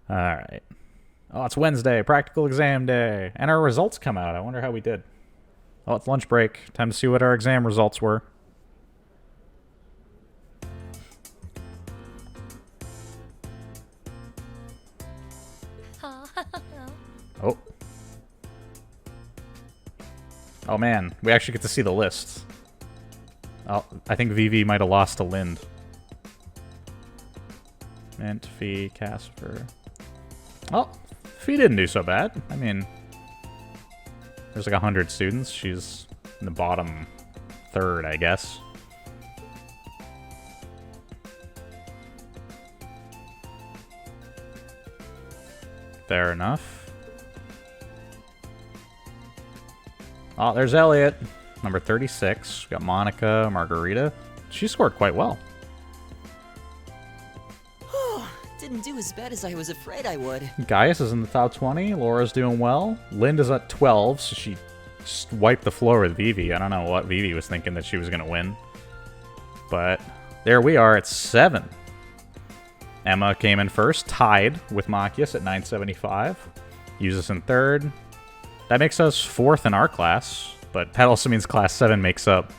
All right. Oh, it's Wednesday, practical exam day, and our results come out. I wonder how we did. Oh, it's lunch break. Time to see what our exam results were. Oh. Oh man, we actually get to see the lists. Oh, I think VV might have lost to Lind. Mint, Fee, Casper. Oh, Fee didn't do so bad. I mean, there's like 100 students. She's in the bottom third, I guess. Fair enough. Oh, there's Elliot, number 36. We got Monica, Margarita. She scored quite well. Didn't do as bad as I was afraid I would. Gaius is in the top 20. Laura's doing well. Linda's at 12, so she just wiped the floor with Vivi. I don't know what Vivi was thinking that she was going to win. But there we are at 7. Emma came in first, tied with Machias at 975. Uses in third. That makes us 4th in our class, but that also means class 7 makes up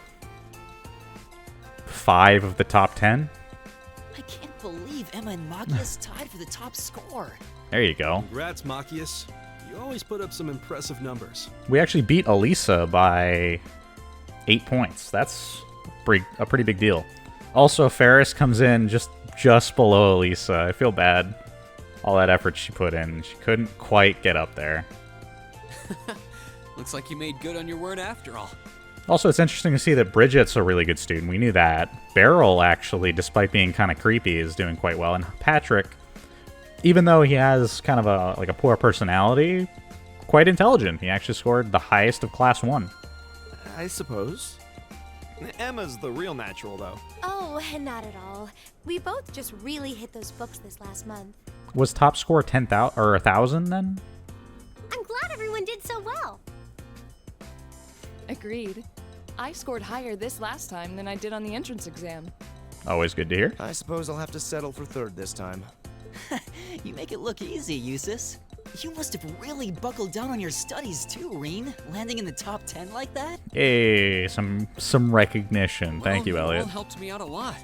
5 of the top 10. I can't believe Emma and Machias tied for the top score. There you go. Congrats, Machias. You always put up some impressive numbers. We actually beat Elisa by 8 points. That's a pretty big deal. Also, Ferris comes in just below Elisa. I feel bad. All that effort she put in. She couldn't quite get up there. Looks like you made good on your word after all. Also, it's interesting to see that Bridget's a really good student. We knew that. Beryl, actually, despite being kind of creepy, is doing quite well. And Patrick, even though he has kind of a poor personality, quite intelligent. He actually scored the highest of class 1. I suppose. Emma's the real natural, though. Oh, not at all. We both just really hit those books this last month. Was top score 10,000 or 1,000 then? I'm glad everyone did so well. Agreed. I scored higher this last time than I did on the entrance exam. Always good to hear. I suppose I'll have to settle for 3rd this time. You make it look easy, Eustace. You must have really buckled down on your studies too, Reen. Landing in the top 10 like that? Hey, some recognition. Thank you, Well, Elliot. all helped me out a lot.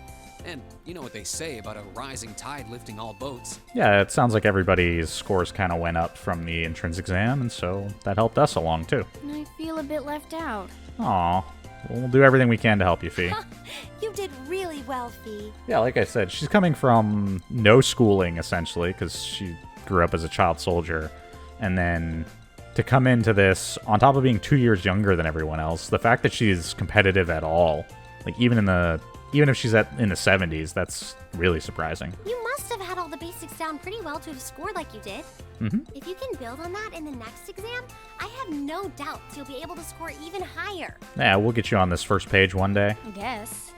And you know what they say about a rising tide lifting all boats. Yeah, it sounds like everybody's scores kind of went up from the entrance exam, and so that helped us along, too. I feel a bit left out. Aw. We'll do everything we can to help you, Fee. You did really well, Fee. Yeah, like I said, she's coming from no schooling, essentially, because she grew up as a child soldier. And then to come into this, on top of being 2 years younger than everyone else, the fact that she's competitive at all, like even if she's in the 70s, that's really surprising. You must have had all the basics down pretty well to have scored like you did. Mm-hmm. If you can build on that in the next exam, I have no doubts you'll be able to score even higher. Yeah, we'll get you on this first page one day. I guess.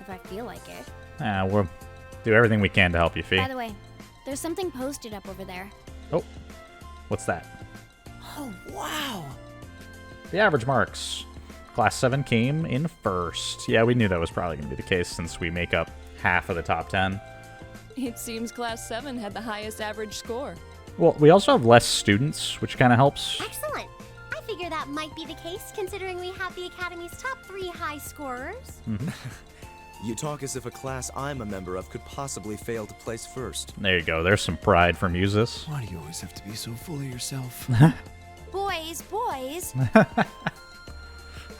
If I feel like it. Yeah, we'll do everything we can to help you, Fee. By the way, there's something posted up over there. Oh, what's that? Oh, wow. The average marks. Class 7 came in first. Yeah, we knew that was probably going to be the case since we make up half of the top 10. It seems Class 7 had the highest average score. Well, we also have less students, which kind of helps. Excellent. I figure that might be the case considering we have the Academy's top 3 high scorers. You talk as if a class I'm a member of could possibly fail to place first. There you go. There's some pride from Muses. Why do you always have to be so full of yourself? Boys.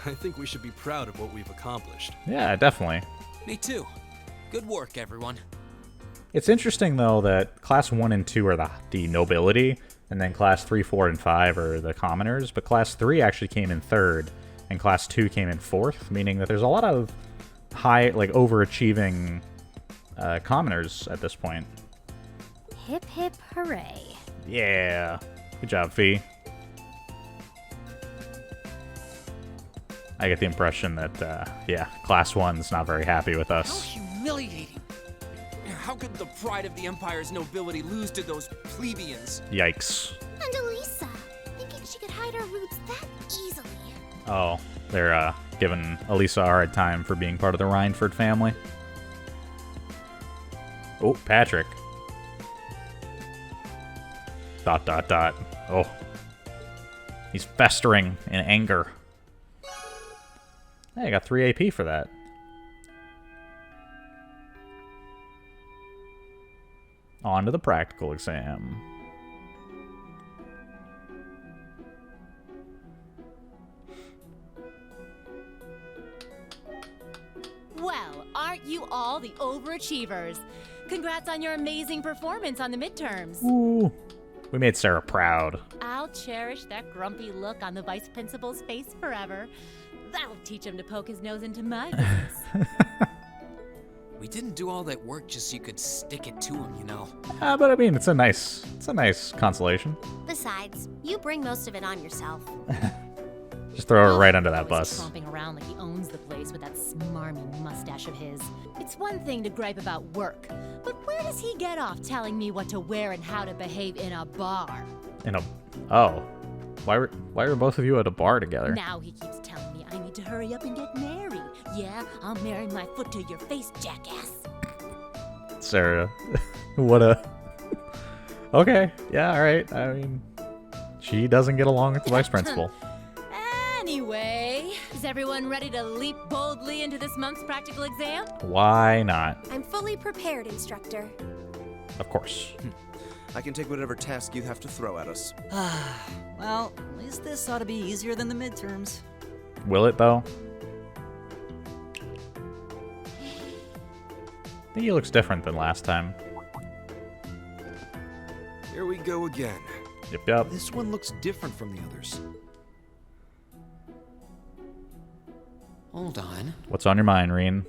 I think we should be proud of what we've accomplished. Yeah, definitely. Me too. Good work, everyone. It's interesting, though, that Class 1 and 2 are the nobility, and then Class 3, 4, and 5 are the commoners, but Class 3 actually came in 3rd, and Class 2 came in 4th, meaning that there's a lot of high, overachieving commoners at this point. Hip hip hooray. Yeah. Good job, Fee. I get the impression that, Class 1's not very happy with How us. humiliating. How could the pride of the Empire's nobility lose to those plebeians? Yikes. And Elisa, thinking she could hide her roots that easily. Oh, they're giving Elisa a hard time for being part of the Rhineford family. Oh, Patrick. Dot, dot, dot. Oh. He's festering in anger. Hey, I got 3 AP for that. On to the practical exam. Well, aren't you all the overachievers? Congrats on your amazing performance on the midterms. Ooh. We made Sarah proud. I'll cherish that grumpy look on the vice principal's face forever. That'll teach him to poke his nose into my business. We didn't do all that work just so you could stick it to him, you know. But I mean, it's a nice consolation. Besides, you bring most of it on yourself. Just throw her right under that Always bus. tromping around like he owns the place with that smarmy mustache of his. It's one thing to gripe about work, but where does he get off telling me what to wear and how to behave in a bar? Oh. Why were both of you at a bar together? Now he keeps telling me I need to hurry up and get married. Yeah, I'll marry my foot to your face, jackass. Sarah. What a... Okay. Yeah, alright. I mean, she doesn't get along with the vice principal. Anyway, is everyone ready to leap boldly into this month's practical exam? Why not? I'm fully prepared, instructor. Of course. I can take whatever task you have to throw at us. Well, at least this ought to be easier than the midterms. Will it, though? I think he looks different than last time. Here we go again. Yep. This one looks different from the others. Hold on. What's on your mind, Reen?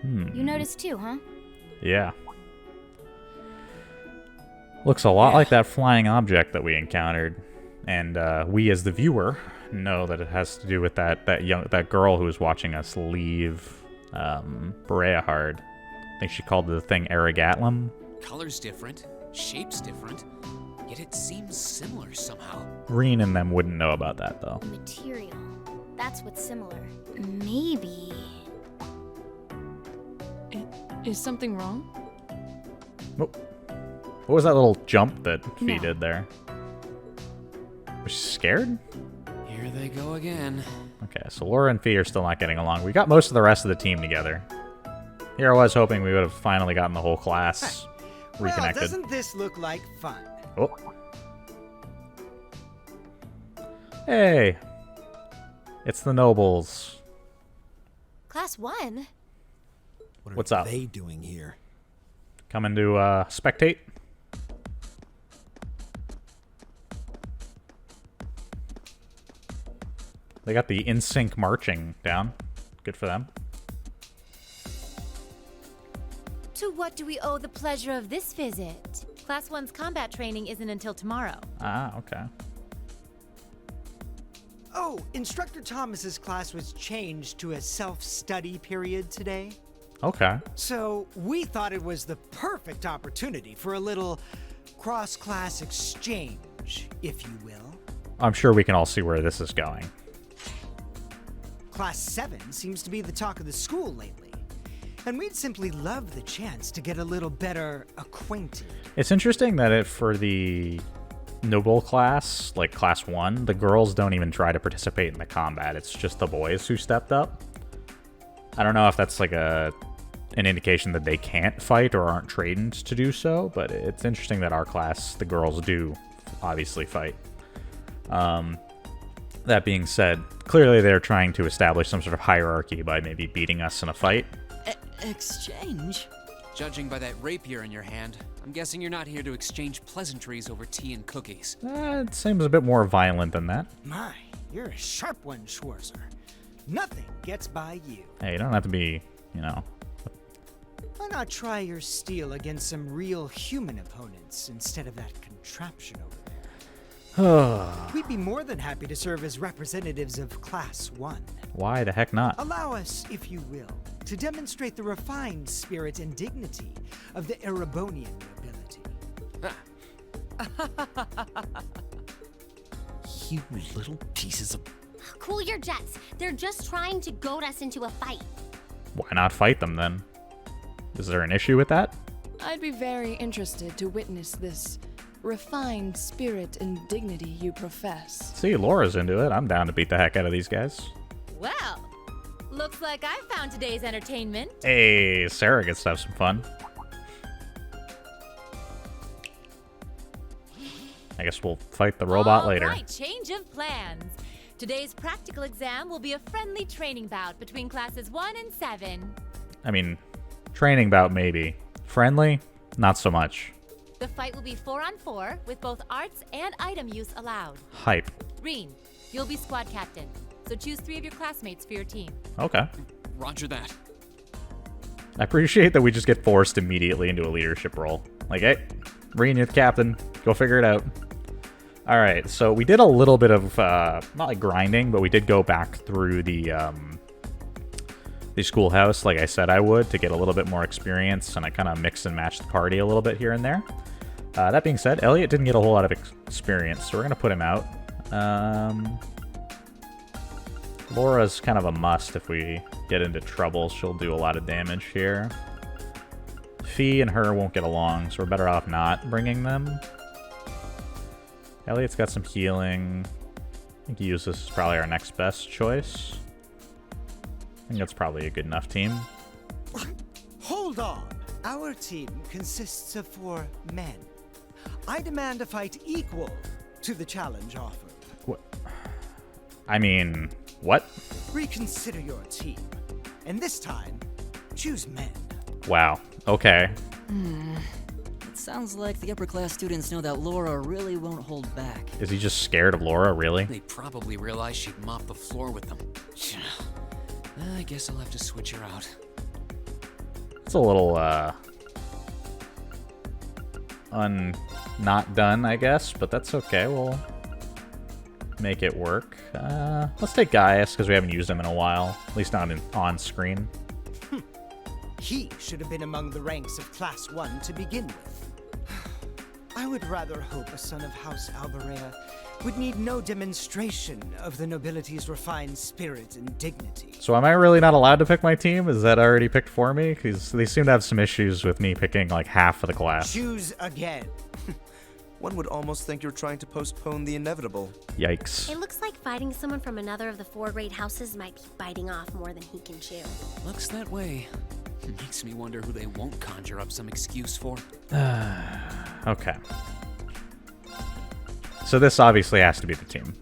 You noticed too, huh? Yeah. Looks a lot like that flying object that we encountered. And we, as the viewer, know that it has to do with that girl who was watching us leave Bereahard. I think she called the thing Erigatlum. Color's different, shape's different, yet it seems similar somehow. Reen and them wouldn't know about that, though. Material. That's what's similar. Maybe. Is something wrong? Oh. What was that little jump that Fee No. did there? Was she scared? Here they go again. Okay, so Laura and Fee are still not getting along. We got most of the rest of the team together. Here I was hoping we would have finally gotten the whole class reconnected. Well, doesn't this look like fun? Oh. Hey. It's the Nobles. Class 1? What's up? They doing here? Coming to spectate? They got the in-sync marching down. Good for them. To what do we owe the pleasure of this visit? Class 1's combat training isn't until tomorrow. Ah, okay. Oh, Instructor Thomas's class was changed to a self-study period today. Okay. So we thought it was the perfect opportunity for a little cross-class exchange, if you will. I'm sure we can all see where this is going. Class 7 seems to be the talk of the school lately, and we'd simply love the chance to get a little better acquainted. It's interesting that for the noble class, like class 1, the girls don't even try to participate in the combat. It's just the boys who stepped up. I don't know if that's like an indication that they can't fight or aren't trained to do so, but it's interesting that our class, the girls do obviously fight. That being said, clearly they're trying to establish some sort of hierarchy by maybe beating us in a fight. Exchange? Judging by that rapier in your hand, I'm guessing you're not here to exchange pleasantries over tea and cookies. It seems a bit more violent than that. My, you're a sharp one, Schwarzer. Nothing gets by you. Hey, you don't have to be, you know... Why not try your steel against some real human opponents instead of that contraption over there? We'd be more than happy to serve as representatives of Class 1. Why the heck not? Allow us, if you will, to demonstrate the refined spirit and dignity of the Erebonian nobility. You little pieces of... Cool your jets. They're just trying to goad us into a fight. Why not fight them then? Is there an issue with that? I'd be very interested to witness this refined spirit and dignity you profess. See, Laura's into it. I'm down to beat the heck out of these guys. Well, looks like I found today's entertainment. Hey, Sarah gets to have some fun. I guess we'll fight the robot later. All right, change of plans. Today's practical exam will be a friendly training bout between classes 1 and 7. I mean, training bout maybe. Friendly? Not so much. The fight will be 4-on-4 with both arts and item use allowed. Hype. Reen, you'll be squad captain, so choose 3 of your classmates for your team. Okay. Roger that. I appreciate that we just get forced immediately into a leadership role. Like, hey, Reen, you're the captain. Go figure it out. Alright, so we did a little bit of, not like grinding, but we did go back through the schoolhouse, like I said I would, to get a little bit more experience, and I kind of mix and match the party a little bit here and there. That being said, Elliot didn't get a whole lot of experience, so we're going to put him out. Laura's kind of a must if we get into trouble. She'll do a lot of damage here. Fee and her won't get along, so we're better off not bringing them. Elliot's got some healing. I think Eustace is probably our next best choice. I think that's probably a good enough team. Hold on. Our team consists of 4 men. I demand a fight equal to the challenge offered. What? I mean, what? Reconsider your team. And this time, choose men. Wow. Okay. It sounds like the upper class students know that Laura really won't hold back. Is he just scared of Laura, really? They probably realized she'd mop the floor with them. I guess I'll have to switch her out. It's a little, not done, I guess, but that's okay. We'll make it work. Let's take Gaius, because we haven't used him in a while. At least not on screen. He should have been among the ranks of Class 1 to begin with. I would rather hope a son of House Alberea would need no demonstration of the nobility's refined spirit and dignity. So am I really not allowed to pick my team? Is that already picked for me? Because they seem to have some issues with me picking like half of the class. Choose again. One would almost think you're trying to postpone the inevitable. Yikes. It looks like fighting someone from another of the 4 great houses might be biting off more than he can chew. Looks that way. Makes me wonder who they won't conjure up some excuse for. Okay. So this obviously has to be the team.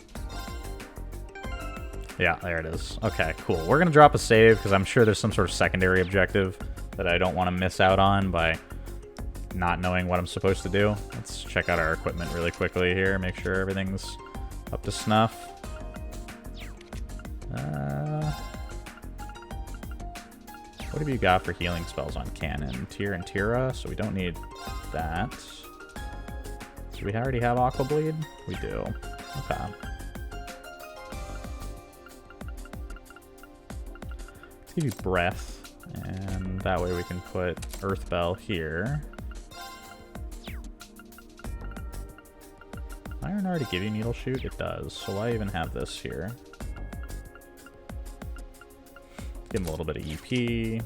Yeah, there it is. Okay, cool. We're going to drop a save because I'm sure there's some sort of secondary objective that I don't want to miss out on by not knowing what I'm supposed to do. Let's check out our equipment really quickly here, make sure everything's up to snuff. What have you got for healing spells on Cannon? Tyr and Tira, so we don't need that. Do we already have Aqua Bleed? We do. Okay. Let's give you Breath, and that way we can put Earth Bell here. Iron already give you Needle Shoot? It does, so why even have this here? Give him a little bit of EP.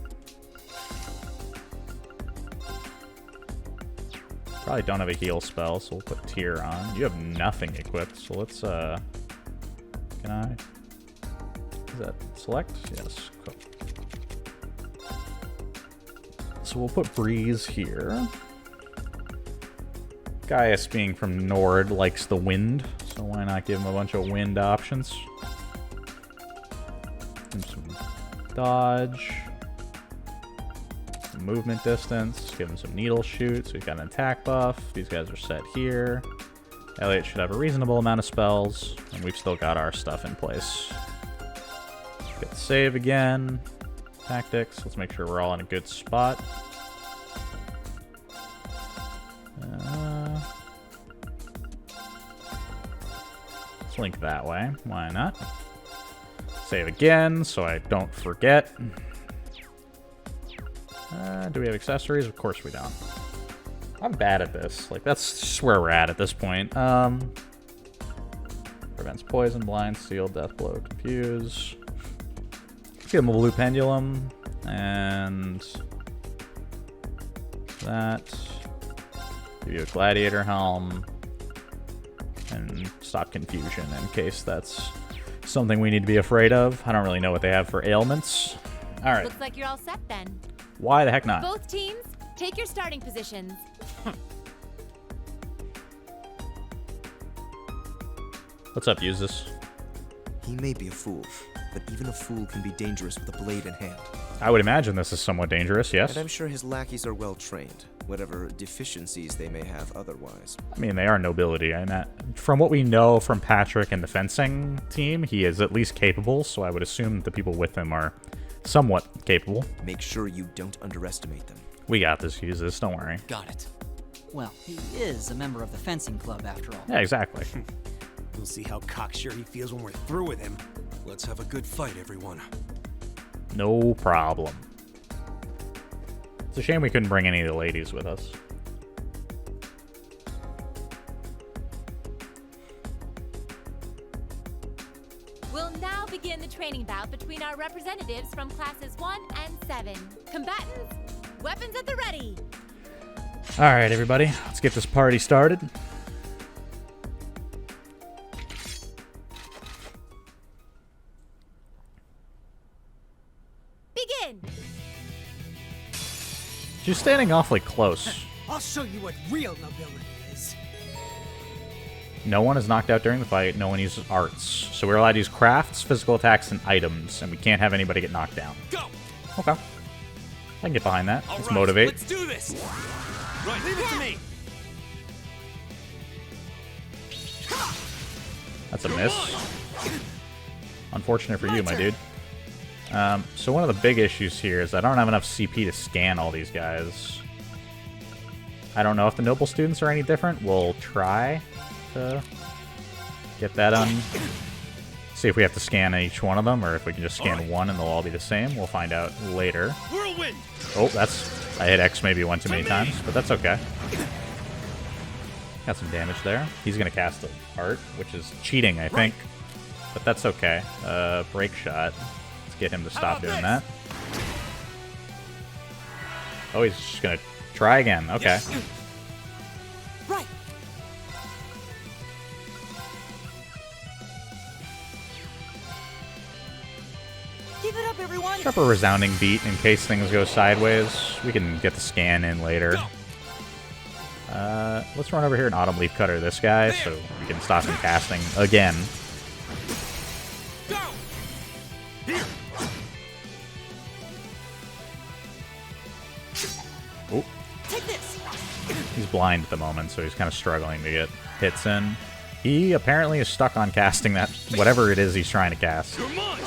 Probably don't have a heal spell, so we'll put Tyr on. You have nothing equipped, so let's, can I? Is that select? Yes, cool. So we'll put Breeze here. Gaius, being from Nord, likes the wind, so why not give him a bunch of wind options? Give him some dodge, some movement distance, give him some needle shoot, so he's got an attack buff. These guys are set here. Elliot should have a reasonable amount of spells, and we've still got our stuff in place. Get the save again. Tactics, let's make sure we're all in a good spot. Let's link that way, why not? Save again, so I don't forget. Do we have accessories? Of course we don't. I'm bad at this. Like, that's just where we're at this point. Prevents poison, blind, seal, death blow, confuse. Let's get him a blue pendulum. And that. Give you a gladiator helm. And stop confusion in case that's something we need to be afraid of. I don't really know what they have for ailments. Alright. Looks like you're all set then. Why the heck not? Both teams, take your starting positions. What's up, use this? He may be a fool, but even a fool can be dangerous with a blade in hand. I would imagine this is somewhat dangerous, yes? And I'm sure his lackeys are well trained, whatever deficiencies they may have otherwise. I mean, they are nobility. And from what we know from Patrick and the fencing team, he is at least capable, so I would assume the people with him are somewhat capable. Make sure you don't underestimate them. We got this, use this, don't worry. Got it. Well, he is a member of the fencing club after all. Yeah, exactly. We'll see how cocksure he feels when we're through with him. Let's have a good fight, everyone. No problem. It's a shame we couldn't bring any of the ladies with us. We'll now begin the training bout between our representatives from classes 1 and 7. Combatants, weapons at the ready. Alright, everybody, let's get this party started. Begin! She's standing awfully close. I'll show you what real nobility is. No one is knocked out during the fight. No one uses arts. So we're allowed to use crafts, physical attacks, and items, and we can't have anybody get knocked down. Go! Okay. I can get behind that. All Let's right, motivate. Let's do this! Right, leave it to me! That's a miss. Unfortunate for you, my dude. So one of the big issues here is I don't have enough CP to scan all these guys. I don't know if the noble students are any different. We'll try to get that on. See if we have to scan each one of them, or if we can just scan one and they'll all be the same. We'll find out later. Whirlwind! Oh, I hit X maybe one too many times, but that's okay. Got some damage there. He's gonna cast the art, which is cheating, I think. But that's okay. Break shot. Let's get him to stop doing that. Oh, he's just gonna try again. Okay. Right. Give it up, everyone. Drop a resounding beat in case things go sideways. We can get the scan in later. Let's run over here and Autumn Leaf Cutter this guy so we can stop him casting again. Go! Here! Oh, Take this. he's blind at the moment, so he's kind of struggling to get hits in. He apparently is stuck on casting that whatever it is he's trying to cast. You're mine!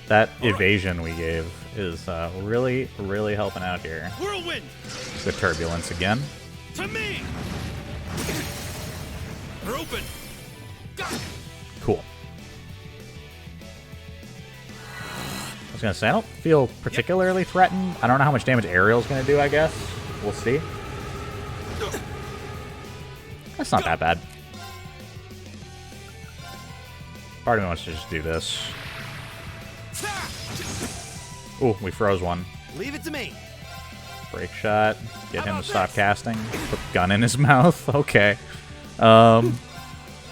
That evasion we gave is really, really helping out here. Whirlwind! Good turbulence again. To me! We're open! Cool. I was gonna say, I don't feel particularly threatened. I don't know how much damage Ariel's gonna do, I guess. We'll see. That's not that bad. Part of me wants to just do this. Ooh, we froze one. Leave it to me. Break shot. Get him to stop casting. Put gun in his mouth. Okay.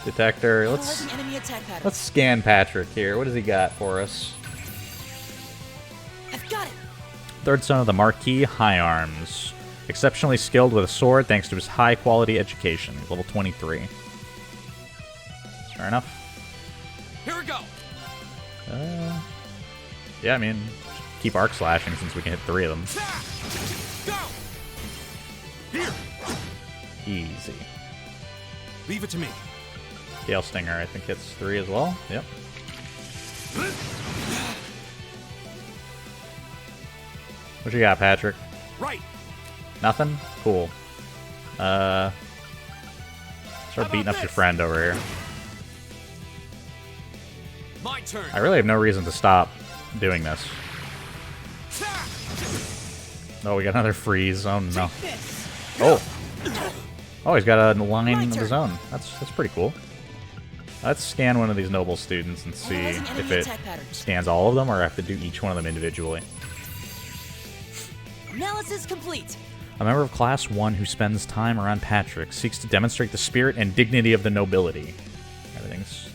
Detector. Analyzing enemy attack patterns. Let's scan Patrick here. What does he got for us? I've got it. Third son of the Marquis High Arms. Exceptionally skilled with a sword thanks to his high quality education. Level 23. Fair enough. Here we go! Yeah, I mean, keep arc slashing since we can hit 3 of them. Go! Here! Easy. Leave it to me. Gale Stinger, I think, hits 3 as well. Yep. What you got, Patrick? Right. Nothing? Cool. Start beating up your friend over here. My turn! I really have no reason to stop doing this. Oh, we got another freeze. Oh, no. Oh. Oh, he's got a line of his own. That's pretty cool. Let's scan one of these noble students and see if it scans all of them or I have to do each one of them individually. Analysis complete. A member of Class 1 who spends time around Patrick seeks to demonstrate the spirit and dignity of the nobility. Everything's...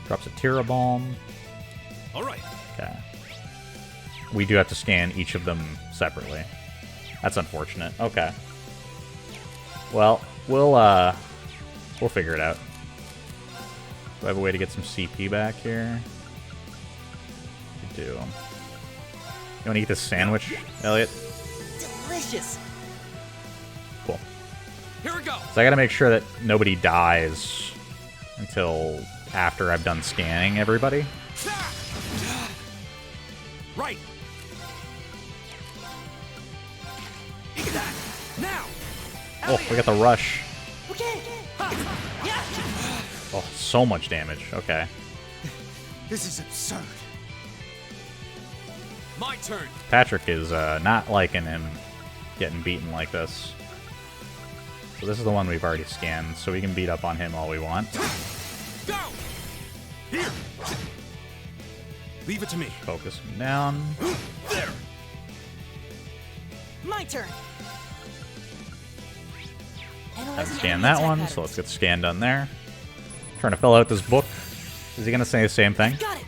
drops a Tira Balm. All right. Okay. We do have to scan each of them separately. That's unfortunate. Okay. Well, we'll figure it out. Do I have a way to get some CP back here? I do. You want to eat this sandwich, Elliot? Delicious. Cool. Here we go. So I gotta make sure that nobody dies until after I've done scanning everybody. Right. Eat that. Now. Oh, we got the rush. Okay. Yeah. Oh, so much damage. Okay. This is absurd. My turn. Patrick is not liking him getting beaten like this. So this is the one we've already scanned, so we can beat up on him all we want. Go. Here. Leave it to me. Focus him down. There. My turn. I've scanned that one, so let's get the scan done there. Trying to fill out this book. Is he going to say the same thing? Got it.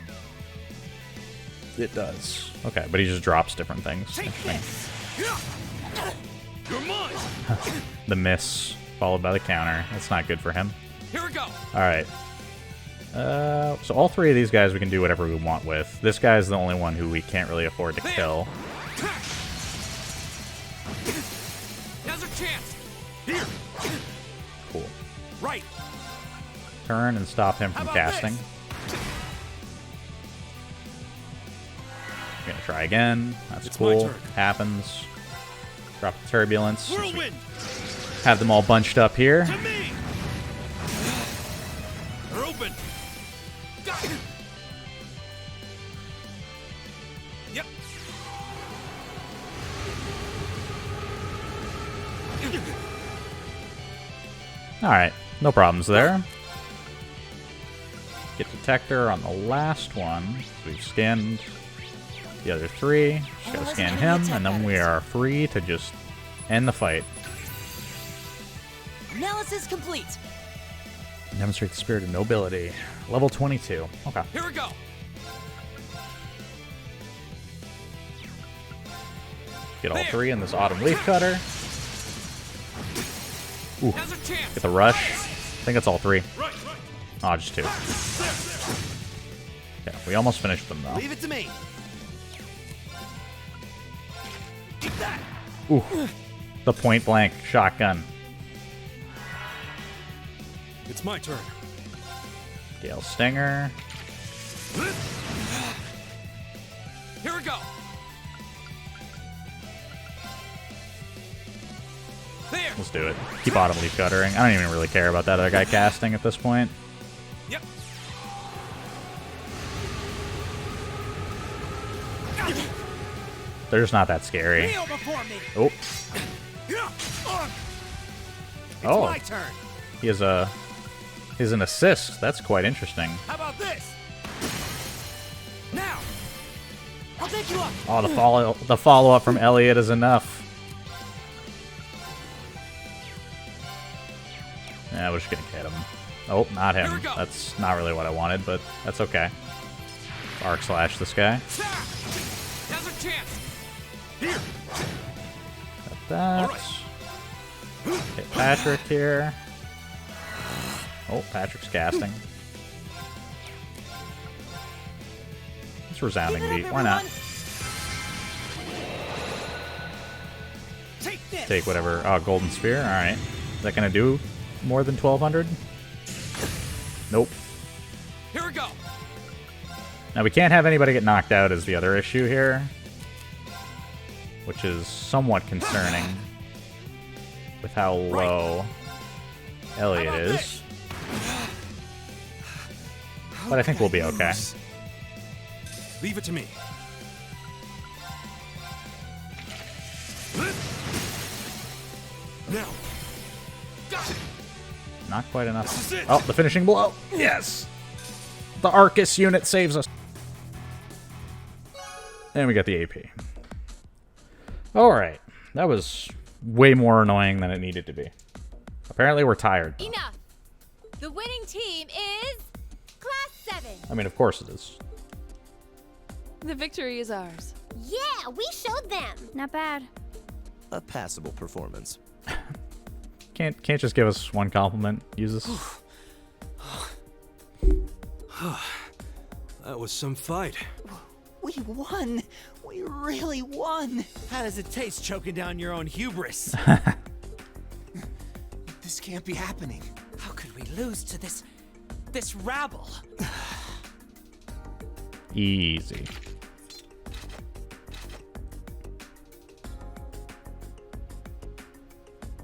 It does. Okay, but he just drops different things. Take this. You're mine. The miss, followed by the counter. That's not good for him. Here we go. Alright. So all three of these guys we can do whatever we want with. This guy's the only one who we can't really afford to kill. Now's our chance. Here. Cool. Right. Turn and stop him from How about casting. this? We're gonna try again. That's It's my cool. turn. Happens. Drop the turbulence. Since we Whirlwind. have them all bunched up here. To me. They're open. Yep. Alright, no problems there. Get detector on the last one. We've scanned the other three. Just gotta scan him, and then we are free to just end the fight. Analysis complete. Demonstrate the spirit of nobility. Level 22. Okay. Here we go. Get all three in this autumn leaf cutter. Ooh, Now's our chance. get the rush. I think that's all three. Oh, just two. Yeah, we almost finished them though. Leave it to me. Eat that. Ooh, the point blank shotgun. It's my turn. Gale Stinger. Here we go. There. Let's do it. Keep autumn leaf guttering. I don't even really care about that other guy casting at this point. Yep. They're just not that scary. Kneel before me. Oh, It's Oh. my turn. he has a... He's an assist. That's quite interesting. How about this? Now. I'll pick you up. Oh, the follow-up from Elliot is enough. Yeah, we're just gonna get him. Oh, not Here him. we go. That's not really what I wanted, but that's okay. Arc slash this guy. Now's our chance. Here. Got that. All right. Hit Patrick here. Oh, Patrick's casting. It's resounding Give it up, beat. Why not? everyone. Take this. Take whatever. Oh, golden spear. All right. Is that gonna do more than 1,200? Nope. Here we go. Now we can't have anybody get knocked out is the other issue here, which is somewhat concerning with how low Elliot How about is. this? But I think we'll be okay. Leave it to me. Now. Got it. Not quite enough. This is it. Oh, the finishing blow. Yes. The Arcus unit saves us. And we got the AP. All right. That was way more annoying than it needed to be. Apparently we're tired. Enough! The winning team is Class 7. I mean, of course it is. The victory is ours. Yeah, we showed them. Not bad. A passable performance. Can't just give us one compliment, Usus. That was some fight. We won! We really won! How does it taste choking down your own hubris? This can't be happening. How could we lose to this rabble? Easy.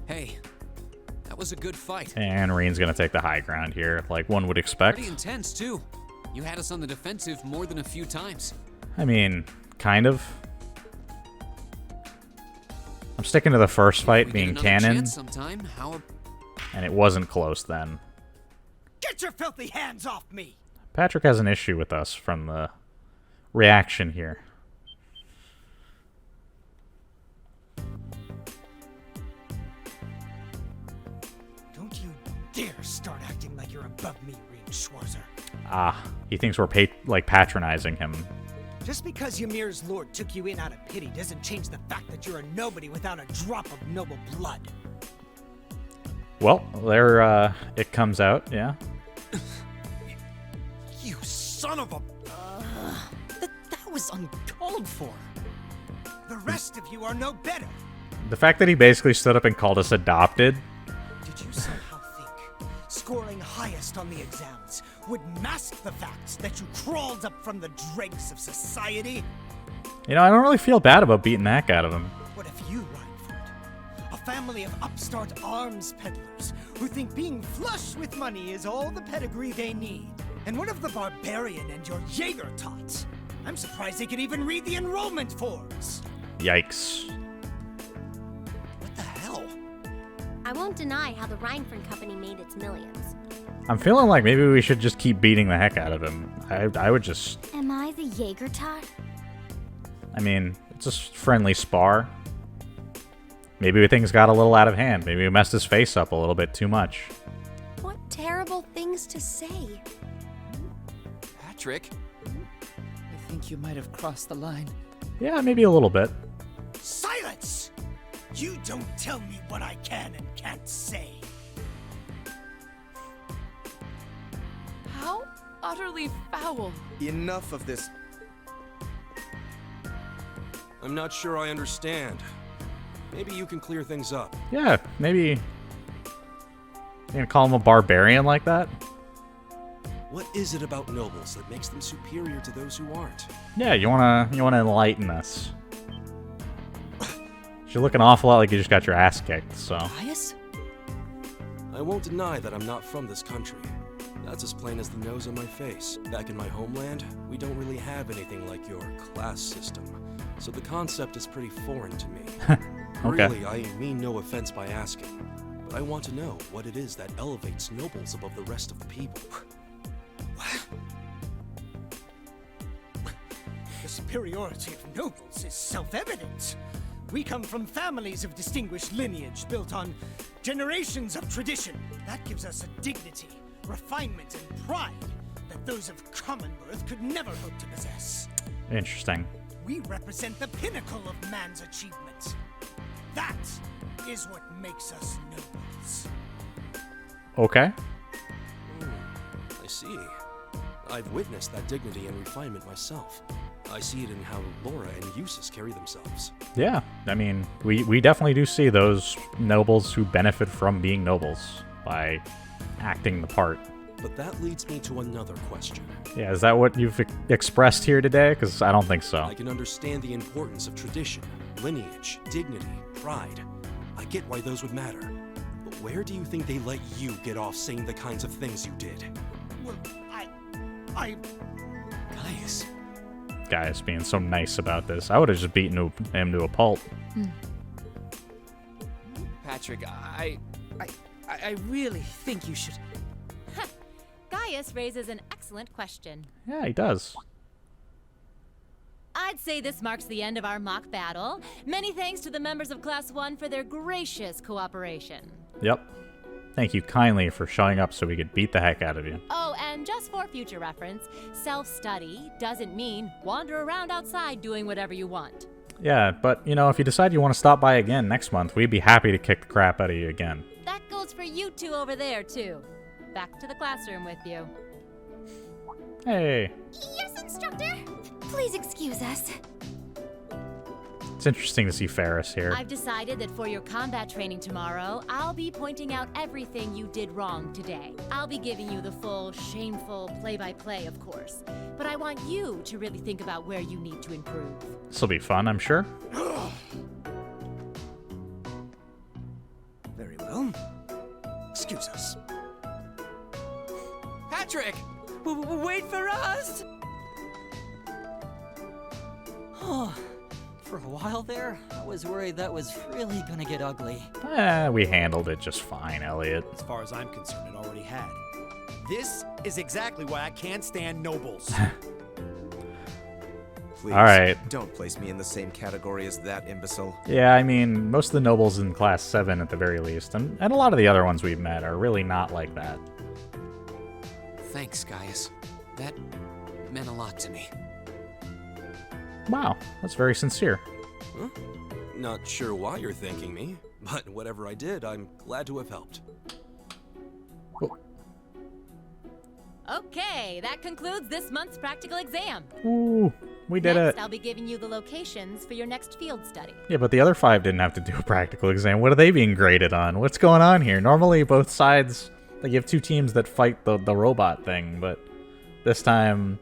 Hey, that was a good fight. And Reen's gonna take the high ground here, like one would expect. Pretty intense, too. You had us on the defensive more than a few times. I mean, kind of. I'm sticking to the first fight We being get another canon, chance sometime. How and it wasn't close then. Get your filthy hands off me! Patrick has an issue with us from the reaction here. Don't you dare start acting like you're above me, Reed Schwarzer. Ah, he thinks we're patronizing him. Just because Ymir's lord took you in out of pity doesn't change the fact that you're a nobody without a drop of noble blood. Well, there it comes out, yeah. You son of a... That was uncalled for. The rest of you are no better. The fact that he basically stood up and called us adopted. Did you somehow think scoring highest on the exams would mask the fact that you crawled up from the dregs of society? You know, I don't really feel bad about beating the heck out of him. What if you, Reinford, a family of upstart arms peddlers who think being flush with money is all the pedigree they need? And what of the barbarian and your Jaeger tots? I'm surprised they could even read the enrollment forms. Yikes. What the hell? I won't deny how the Reinford Company made its millions. I'm feeling like maybe we should just keep beating the heck out of him. I would just... Am I the Jaeger tot? I mean, it's a friendly spar. Maybe things got a little out of hand. Maybe we messed his face up a little bit too much. What terrible things to say. Patrick? I think you might have crossed the line. Yeah, maybe a little bit. Silence! You don't tell me what I can and can't say. How utterly foul. Enough of this. I'm not sure I understand. Maybe you can clear things up. Yeah, maybe... You gonna call him a barbarian like that? What is it about nobles that makes them superior to those who aren't? Yeah, you wanna enlighten us. You're looking an awful lot like you just got your ass kicked, so... Gaius? I won't deny that I'm not from this country. That's as plain as the nose on my face. Back in my homeland, we don't really have anything like your class system. So the concept is pretty foreign to me. Okay. Really, I mean no offense by asking. But I want to know what it is that elevates nobles above the rest of the people. The superiority of nobles is self-evident. We come from families of distinguished lineage built on generations of tradition. That gives us a dignity, refinement, and pride that those of common birth could never hope to possess. Interesting. We represent the pinnacle of man's achievement. That is what makes us nobles. Okay. I see. I've witnessed that dignity and refinement myself. I see it in how Laura and Eustace carry themselves. Yeah, I mean, we definitely do see those nobles who benefit from being nobles by acting the part. But that leads me to another question. Yeah, is that what you've expressed here today? Because I don't think so. I can understand the importance of tradition, lineage, dignity, pride. I get why those would matter. But where do you think they let you get off saying the kinds of things you did? Well, Gaius. Gaius being so nice about this. I would have just beaten him to a pulp. Patrick, I really think you should... Gaius raises an excellent question. Yeah, he does. I'd say this marks the end of our mock battle. Many thanks to the members of Class 1 for their gracious cooperation. Yep. Thank you kindly for showing up so we could beat the heck out of you. Oh, and just for future reference, self-study doesn't mean wander around outside doing whatever you want. Yeah, but, you know, if you decide you want to stop by again next month, we'd be happy to kick the crap out of you again. That goes for you two over there, too. Back to the classroom with you. Hey. Yes, instructor. Please excuse us. It's interesting to see Ferris here. I've decided that for your combat training tomorrow, I'll be pointing out everything you did wrong today. I'll be giving you the full, shameful play-by-play, of course. But I want you to really think about where you need to improve. This'll be fun, I'm sure. Very well. Excuse us. Patrick! Wait for us! Oh, for a while there, I was worried that was really gonna get ugly. We handled it just fine, Elliot. As far as I'm concerned, it already had. This is exactly why I can't stand nobles. Please, All right. don't place me in the same category as that imbecile. Yeah, I mean, most of the nobles in Class 7 at the very least, and a lot of the other ones we've met are really not like that. Thanks, Gaius. That meant a lot to me. Wow, that's very sincere. Huh? Not sure why you're thanking me, but whatever I did, I'm glad to have helped. Okay, that concludes this month's practical exam. Ooh, we did Next, it. I'll be giving you the locations for your next field study. Yeah, but the other 5 didn't have to do a practical exam. What are they being graded on? What's going on here? Normally, both sides, like, you have 2 teams that fight the robot thing, but this time,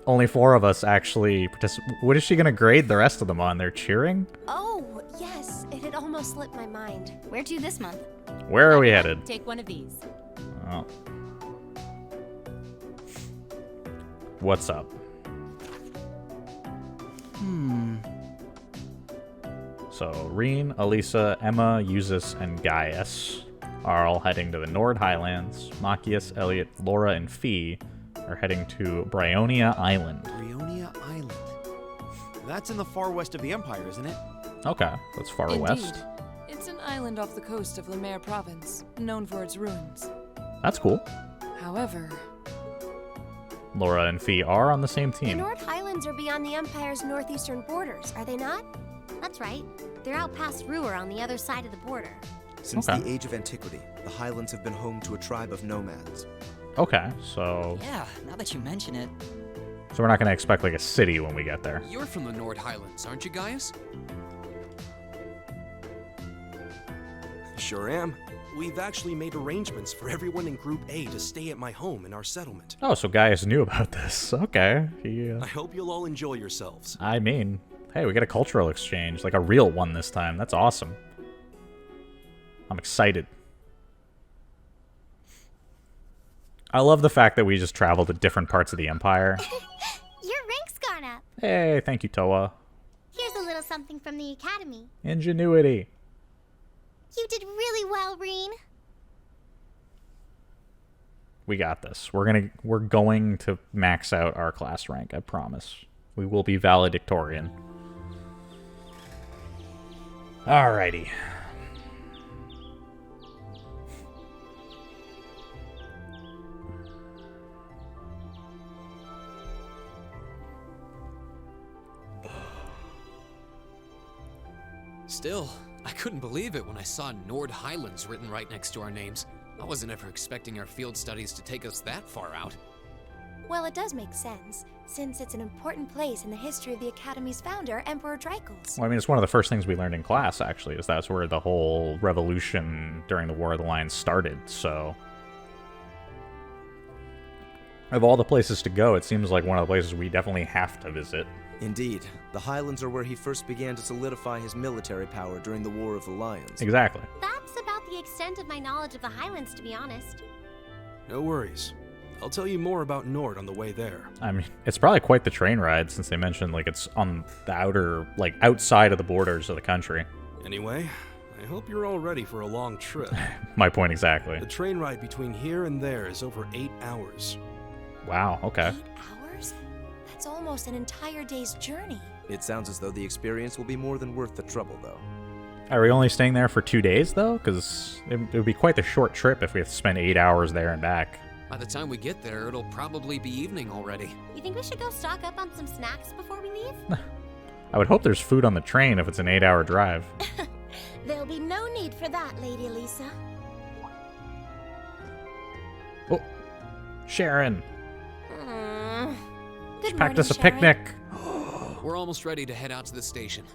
only 4 of us actually participate. What is she going to grade the rest of them on? They're cheering? Oh, yes. It had almost slipped my mind. Where to this month? Where are we headed? Take one of these. Oh. What's up? So, Reen, Elisa, Emma, Eusis, and Gaius are all heading to the Nord Highlands. Machias, Elliot, Laura, and Fee are heading to Bryonia Island. Bryonia Island. That's in the far west of the Empire, isn't it? Okay, that's far Indeed. west. It's an island off the coast of Lemaire Province, known for its ruins. That's cool. However, Laura and Fee are on the same The team. Nord Highlands are beyond the Empire's northeastern borders, are they not? That's right. They're out past Ruhr on the other side of the border. Since Okay. the Age of Antiquity, the Highlands have been home to a tribe of nomads. Okay, so Yeah, now that you mention it. we're not going to expect like a city when we get there. You're from the Nord Highlands, aren't you, Gaius? Sure am. We've actually made arrangements for everyone in Group A to stay at my home in our settlement. Oh, so Gaius knew about this. Okay. I hope you'll all enjoy yourselves. I mean, hey, we got a cultural exchange, like a real one this time. That's awesome. I'm excited. I love the fact that we just travel to different parts of the Empire. Your rank's gone up. Hey, thank you, Toa. Here's a little something from the Academy. Ingenuity. You did really well, Reen. We got this. We're going to max out our class rank, I promise. We will be valedictorian. Alrighty. Still, I couldn't believe it when I saw Nord Highlands written right next to our names. I wasn't ever expecting our field studies to take us that far out. Well, it does make sense, since it's an important place in the history of the Academy's founder, Emperor Dracos. Well, I mean, it's one of the first things we learned in class, actually, is that's where the whole revolution during the War of the Lions started, so... Of all the places to go, it seems like one of the places we definitely have to visit. Indeed, the Highlands are where he first began to solidify his military power during the War of the Lions. Exactly. That's about the extent of my knowledge of the Highlands, to be honest. No worries. I'll tell you more about Nord on the way there. I mean, it's probably quite the train ride, since they mentioned, like, it's on the outer, like, outside of the borders of the country. Anyway, I hope you're all ready for a long trip. My point exactly. The train ride between here and there is over 8 hours. Wow, okay. 8 hours? That's all almost an entire day's journey. It sounds as though the experience will be more than worth the trouble, though. Are we only staying there for 2 days, though? Because it would be quite the short trip if we have to spend 8 hours there and back. By the time we get there, it'll probably be evening already. You think we should go stock up on some snacks before we leave? I would hope there's food on the train if it's an 8-hour drive. There'll be no need for that, Lady Lisa. Oh, Sharon. Good Packed morning, us a Sharon. picnic. We're almost ready to head out to the station.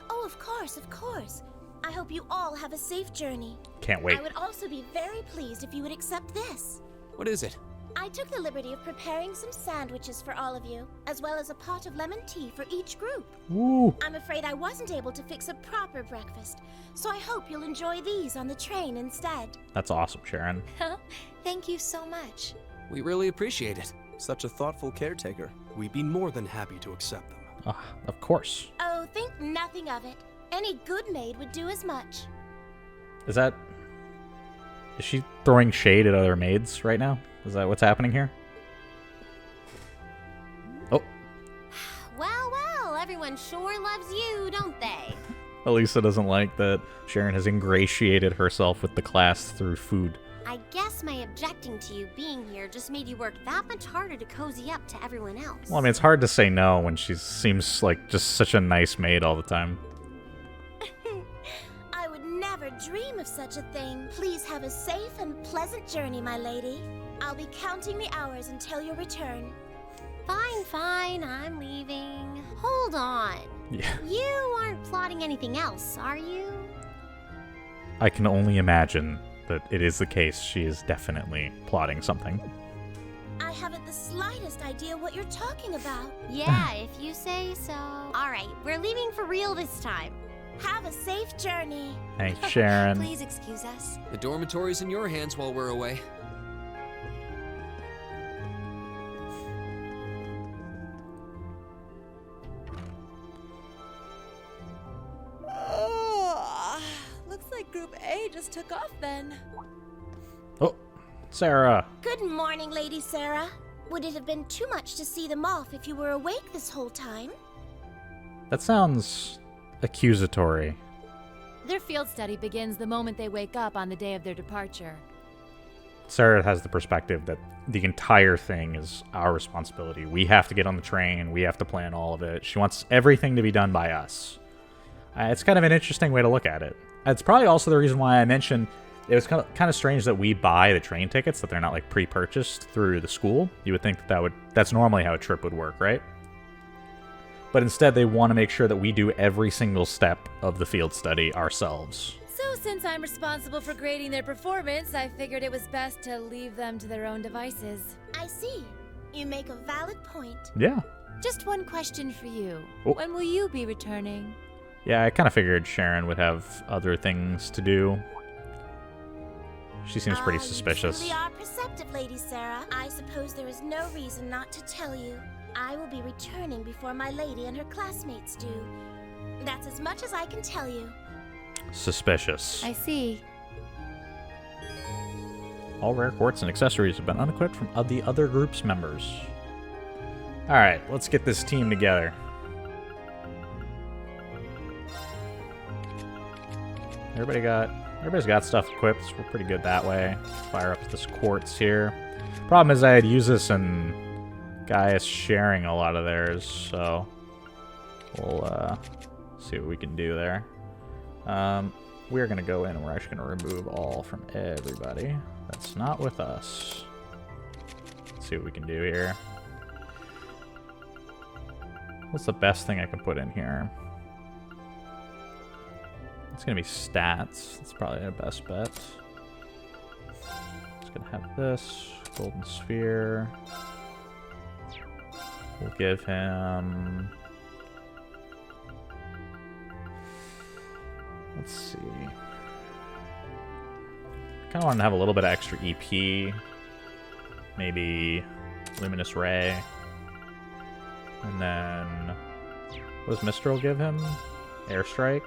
Oh, of course, of course. I hope you all have a safe journey. Can't wait. I would also be very pleased if you would accept this. What is it? I took the liberty of preparing some sandwiches for all of you, as well as a pot of lemon tea for each group. Ooh. I'm afraid I wasn't able to fix a proper breakfast, so I hope you'll enjoy these on the train instead. That's awesome, Sharon. Thank you so much. We really appreciate it. Such a thoughtful caretaker. We'd be more than happy to accept them. Of course. Oh, think nothing of it. Any good maid would do as much. Is she throwing shade at other maids right now? Is that what's happening here? Oh, Well, everyone sure loves you, don't they? Elisa doesn't like that Sharon has ingratiated herself with the class through food. I guess my objecting to you being here just made you work that much harder to cozy up to everyone else. Well, I mean, it's hard to say no when she seems like just such a nice maid all the time. I would never dream of such a thing. Please have a safe and pleasant journey, my lady. I'll be counting the hours until your return. Fine, I'm leaving. Hold on. Yeah. You aren't plotting anything else, are you? I can only imagine that it is the case. She is definitely plotting something. I haven't the slightest idea what you're talking about. Yeah, if you say so. Alright, we're leaving for real this time. Have a safe journey. Thanks, Sharon. Please excuse us. The dormitory's in your hands while we're away. Looks like Group A just took off then. Oh, Sarah. Good morning, Lady Sarah. Would it have been too much to see them off if you were awake this whole time? That sounds accusatory. Their field study begins the moment they wake up on the day of their departure. Sarah has the perspective that the entire thing is our responsibility. We have to get on the train. We have to plan all of it. She wants everything to be done by us. It's kind of an interesting way to look at it. It's probably also the reason why I mentioned it was kind of strange that we buy the train tickets, that they're not like pre-purchased through the school. You would think that's normally how a trip would work, right? But instead they want to make sure that we do every single step of the field study ourselves. So since I'm responsible for grading their performance, I figured it was best to leave them to their own devices. I see. You make a valid point. Yeah. Just one question for you. Oh. When will you be returning? Yeah, I kind of figured Sharon would have other things to do. She seems pretty suspicious. You truly are perceptive, Lady Sarah. I suppose there is no reason not to tell you. I will be returning before my lady and her classmates do. That's as much as I can tell you. Suspicious. I see. All rare quartz and accessories have been unequipped from the other group's members. Alright, let's get this team together. Everybody's got stuff equipped, so we're pretty good that way. Fire up this quartz here. Problem is I had Usus and Gaius sharing a lot of theirs, so we'll see what we can do there. We're going to go in and we're actually going to remove all from everybody that's not with us. Let's see what we can do here. What's the best thing I can put in here? It's going to be stats. That's probably our best bet. It's going to have this. Golden Sphere. We'll give him... Let's see. Kind of want to have a little bit of extra EP. Maybe Luminous Ray. And then... What does Mistral give him? Airstrike?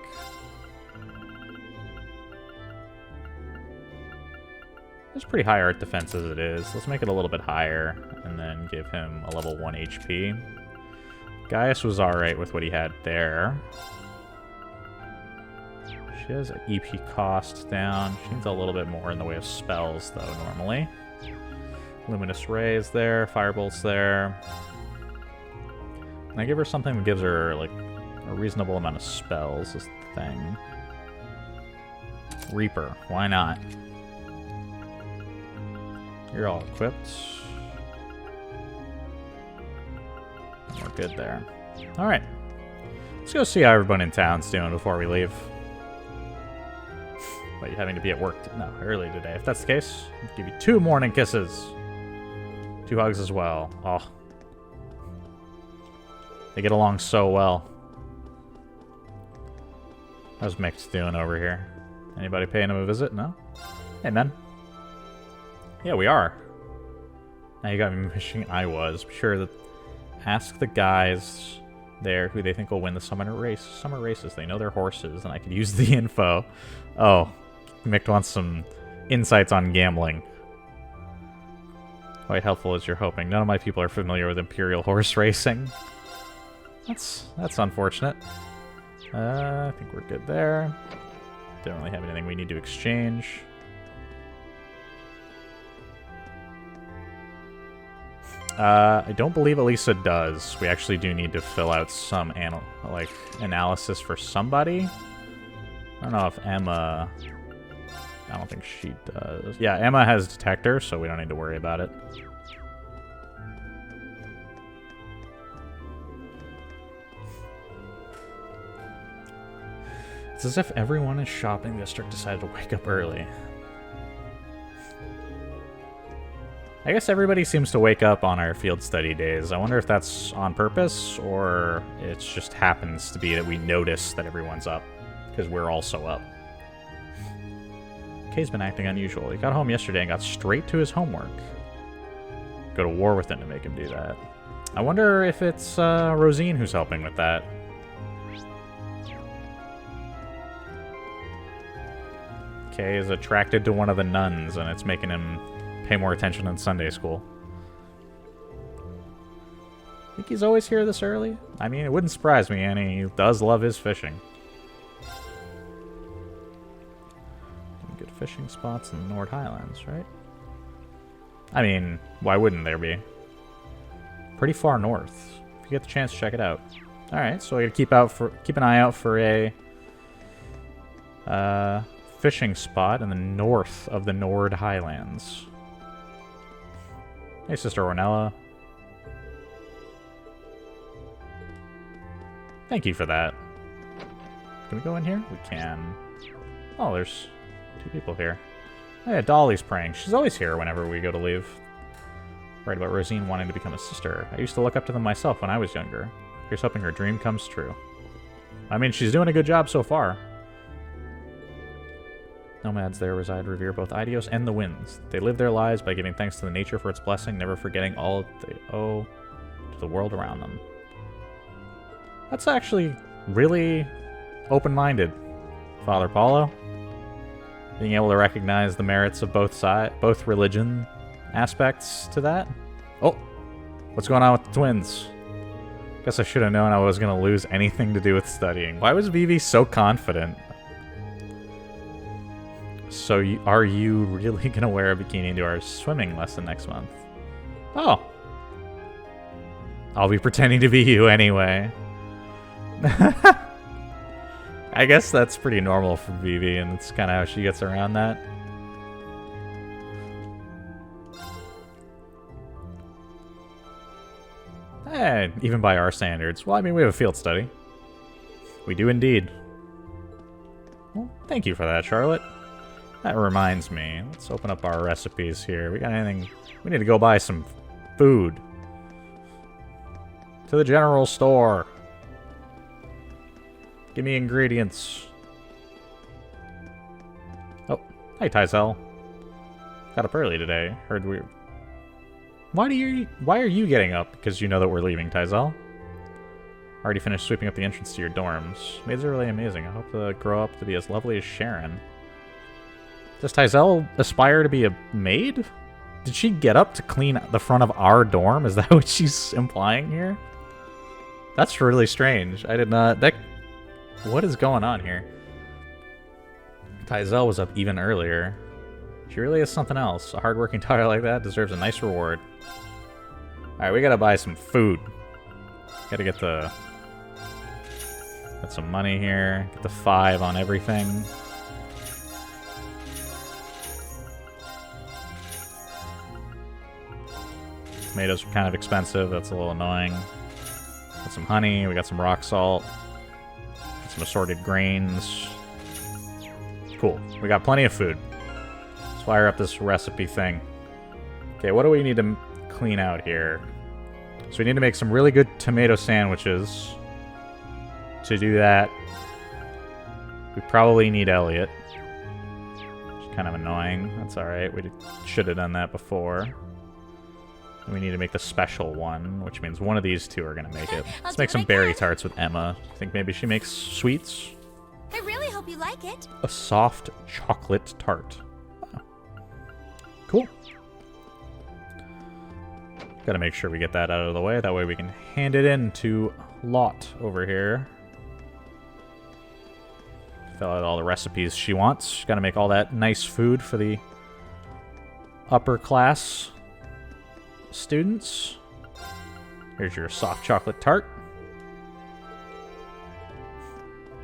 It's pretty high art defense as it is. Let's make it a little bit higher and then give him a level 1 HP. Gaius was alright with what he had there. She has an EP cost down. She needs a little bit more in the way of spells, though, normally. Luminous Rays there, Firebolts there. Can I give her something that gives her, like, a reasonable amount of spells is the thing. Reaper, why not? You're all equipped. We're good there. Alright. Let's go see how everyone in town's doing before we leave. But you having to be at work early today. If that's the case, I'll give you 2 morning kisses. 2 hugs as well. Oh. They get along so well. How's Mick's doing over here? Anybody paying him a visit? No? Hey, man. Yeah, we are. Now you got me wishing I was. Be sure that ask the guys there who they think will win the summer races. They know their horses, and I could use the info. Oh, Mick wants some insights on gambling. Quite helpful as you're hoping. None of my people are familiar with Imperial horse racing. That's unfortunate. I think we're good there. Don't really have anything we need to exchange. I don't believe Elisa does. We actually do need to fill out some analysis for somebody. I don't know if Emma... I don't think she does. Yeah, Emma has Detector, so we don't need to worry about it. It's as if everyone in shopping district decided to wake up early. I guess everybody seems to wake up on our field study days. I wonder if that's on purpose, or it just happens to be that we notice that everyone's up, because we're also up. Kay's been acting unusual. He got home yesterday and got straight to his homework. Go to war with him to make him do that. I wonder if it's Rosine who's helping with that. Kay is attracted to one of the nuns, and it's making him pay more attention in Sunday school. Think he's always here this early? I mean, it wouldn't surprise me, and he does love his fishing. Good fishing spots in the Nord Highlands, right? I mean, why wouldn't there be? Pretty far north. If you get the chance, check it out. Alright, so we gotta keep an eye out for a fishing spot in the north of the Nord Highlands. Hey, Sister Ornella. Thank you for that. Can we go in here? We can. Oh, there's 2 people here. Hey, Dolly's praying. She's always here whenever we go to leave. Right about Rosine wanting to become a sister. I used to look up to them myself when I was younger. Here's hoping her dream comes true. I mean, she's doing a good job so far. Nomads there reside, revere both Idios and the winds. They live their lives by giving thanks to the nature for its blessing, never forgetting all they owe to the world around them. That's actually really open-minded, Father Paulo. Being able to recognize the merits of both religion aspects to that. Oh, what's going on with the twins? Guess I should have known I was going to lose anything to do with studying. Why was Vivi so confident? So are you really going to wear a bikini to our swimming lesson next month? Oh. I'll be pretending to be you anyway. I guess that's pretty normal for Vivi, and it's kind of how she gets around that. Even by our standards. Well, I mean, we have a field study. We do indeed. Well, thank you for that, Charlotte. That reminds me. Let's open up our recipes here. We got anything? We need to go buy some food. To the general store. Give me ingredients. Oh, hey Tyzel. Got up early today. Heard we. Why are you getting up? Because you know that we're leaving, Tyzel. Already finished sweeping up the entrance to your dorms. Maids are really amazing. I hope to grow up to be as lovely as Sharon. Does Tyzel aspire to be a maid? Did she get up to clean the front of our dorm? Is that what she's implying here? That's really strange. I did not... What is going on here? Tyzel was up even earlier. She really is something else. A hardworking daughter like that deserves a nice reward. Alright, we gotta buy some food. Gotta get the... Got some money here. Get the 5 on everything. Tomatoes are kind of expensive. That's a little annoying. Got some honey. We got some rock salt. Got some assorted grains. Cool. We got plenty of food. Let's fire up this recipe thing. Okay, what do we need to clean out here? So we need to make some really good tomato sandwiches. To do that, we probably need Elliot. Which is kind of annoying. That's alright. We should have done that before. We need to make the special one, which means one of these two are going to make it. Let's make some berry tarts with Emma. I think maybe she makes sweets. I really hope you like it. A soft chocolate tart. Oh. Cool. Gotta make sure we get that out of the way. That way we can hand it in to Lot over here. Fill out all the recipes she wants. She's gotta make all that nice food for the upper class students. Here's your soft chocolate tart.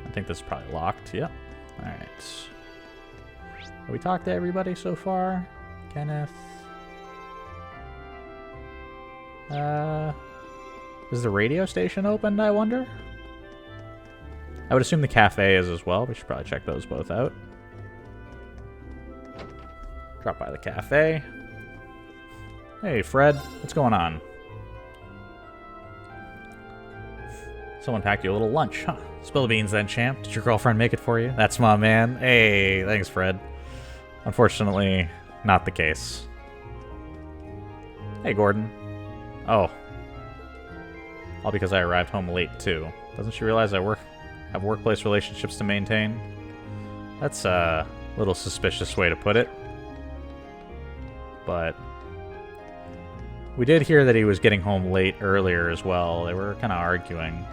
I think this is probably locked. Yep. Alright. Have we talked to everybody so far? Kenneth. Is the radio station open, I wonder? I would assume the cafe is as well. We should probably check those both out. Drop by the cafe. Hey, Fred. What's going on? Someone packed you a little lunch, huh? Spill the beans then, champ. Did your girlfriend make it for you? That's my man. Hey, thanks, Fred. Unfortunately, not the case. Hey, Gordon. Oh. All because I arrived home late, too. Doesn't she realize I have workplace relationships to maintain? That's a little suspicious way to put it. But we did hear that he was getting home late earlier as well. They were kind of arguing.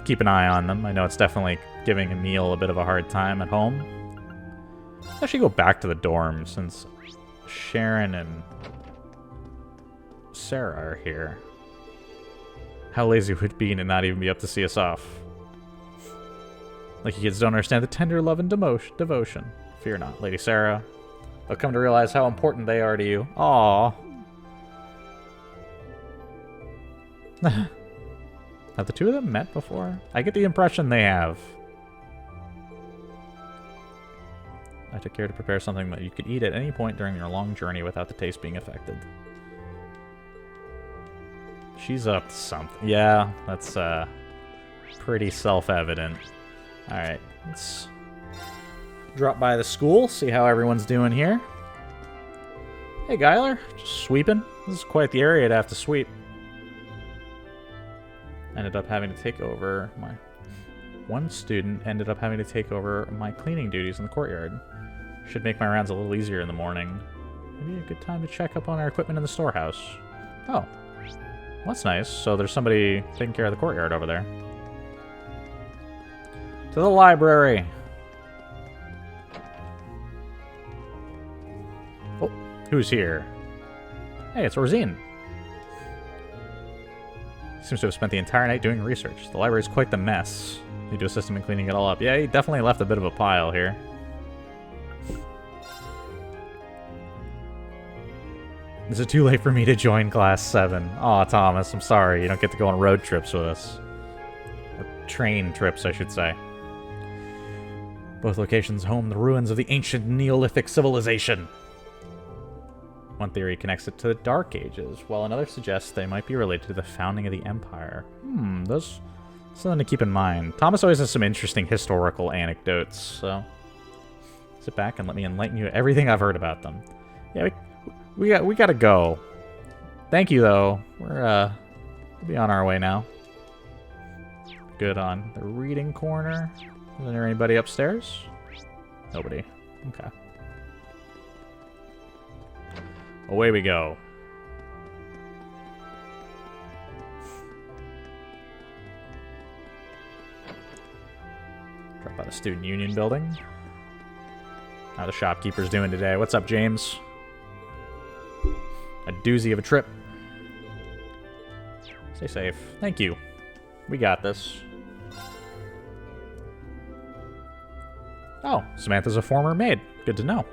Keep an eye on them. I know it's definitely giving Emil a bit of a hard time at home. Let's actually go back to the dorm since Sharon and Sarah are here. How lazy would it be to not even be up to see us off? Like you kids don't understand the tender love and devotion. Fear not, Lady Sarah. I've come to realize how important they are to you. Aww. Have the two of them met before? I get the impression they have. I took care to prepare something that you could eat at any point during your long journey without the taste being affected. She's up to something. Yeah, that's pretty self-evident. Alright, let's drop by the school, see how everyone's doing here. Hey, Guyler. Just sweeping. This is quite the area to have to sweep. Ended up having to take over my... One student ended up having to take over my cleaning duties in the courtyard. Should make my rounds a little easier in the morning. Maybe a good time to check up on our equipment in the storehouse. Oh. That's nice. So there's somebody taking care of the courtyard over there. To the library! Oh, who's here? Hey, it's Orzine. Seems to have spent the entire night doing research. The library's quite the mess. Need to assist him in cleaning it all up. Yeah, he definitely left a bit of a pile here. Is it too late for me to join Class 7? Aw, Thomas, I'm sorry. You don't get to go on road trips with us. Or train trips, I should say. Both locations home the ruins of the ancient Neolithic civilization. One theory connects it to the Dark Ages, while another suggests they might be related to the founding of the Empire. Those... something to keep in mind. Thomas always has some interesting historical anecdotes, so... sit back and let me enlighten you everything I've heard about them. Yeah, we gotta go. Thank you, though. We'll be on our way now. Good on the reading corner. Isn't there anybody upstairs? Nobody. Okay. Away we go. By the student union building. How the shopkeeper's doing today. What's up, James? A doozy of a trip. Stay safe. Thank you. We got this. Oh, Samantha's a former maid. Good to know.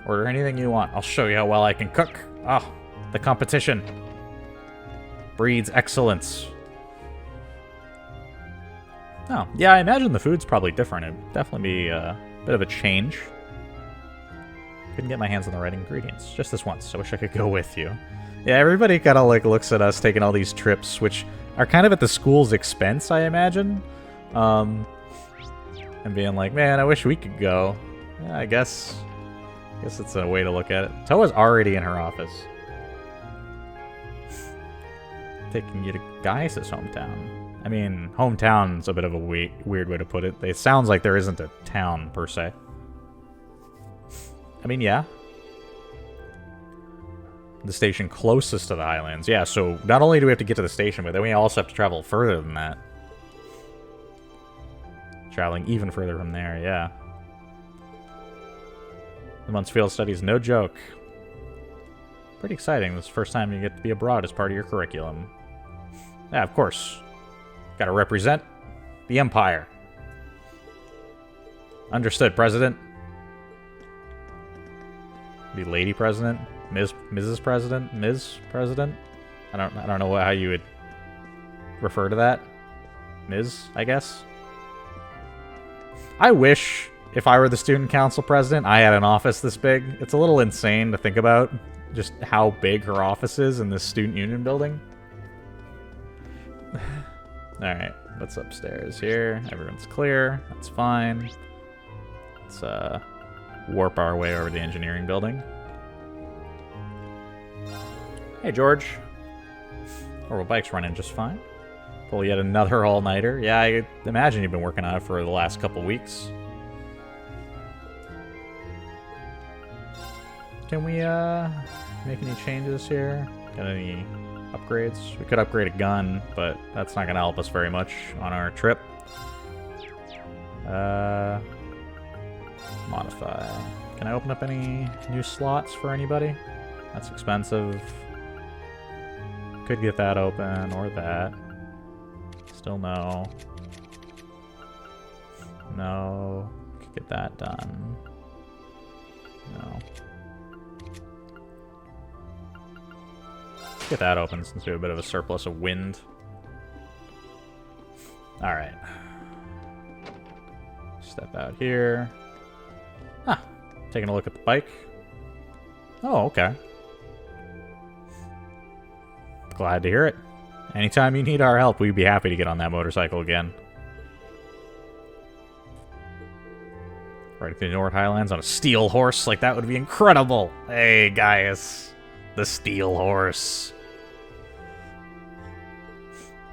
Order anything you want. I'll show you how well I can cook. Ah, the competition breeds excellence. Oh, yeah, I imagine the food's probably different. It'd definitely be a bit of a change. Couldn't get my hands on the right ingredients. Just this once. I wish I could go with you. Yeah, everybody kind of like looks at us taking all these trips, which are kind of at the school's expense, I imagine. And being like, man, I wish we could go. Yeah, I guess it's a way to look at it. Toa's already in her office. Taking you to Gaius' hometown. I mean, hometown's a bit of a weird way to put it. It sounds like there isn't a town, per se. I mean, yeah. The station closest to the Highlands. Yeah, so not only do we have to get to the station, but then we also have to travel further than that. Traveling even further from there, yeah. The month's field study is no joke. Pretty exciting. This is the first time you get to be abroad as part of your curriculum. Yeah, of course. Gotta represent the Empire. Understood, President. Be Lady President? Mrs. President? Ms. President? I don't know how you would refer to that. Ms., I guess? I wish, if I were the student council president, I had an office this big. It's a little insane to think about just how big her office is in this student union building. Alright, what's upstairs here? Everyone's clear. That's fine. Let's warp our way over to the engineering building. Hey, George. Orbital bike's running just fine. Pull yet another all-nighter. Yeah, I imagine you've been working on it for the last couple weeks. Can we make any changes here? Got any upgrades? We could upgrade a gun, but that's not going to help us very much on our trip. Modify. Can I open up any new slots for anybody? That's expensive. Could get that open, or that. Still no. No. Could get that done. No. Get that open since we have a bit of a surplus of wind. Alright. Step out here. Ah, taking a look at the bike. Oh, okay. Glad to hear it. Anytime you need our help, we'd be happy to get on that motorcycle again. Right through the North Highlands on a steel horse, like that would be incredible. Hey, Gaius. The steel horse.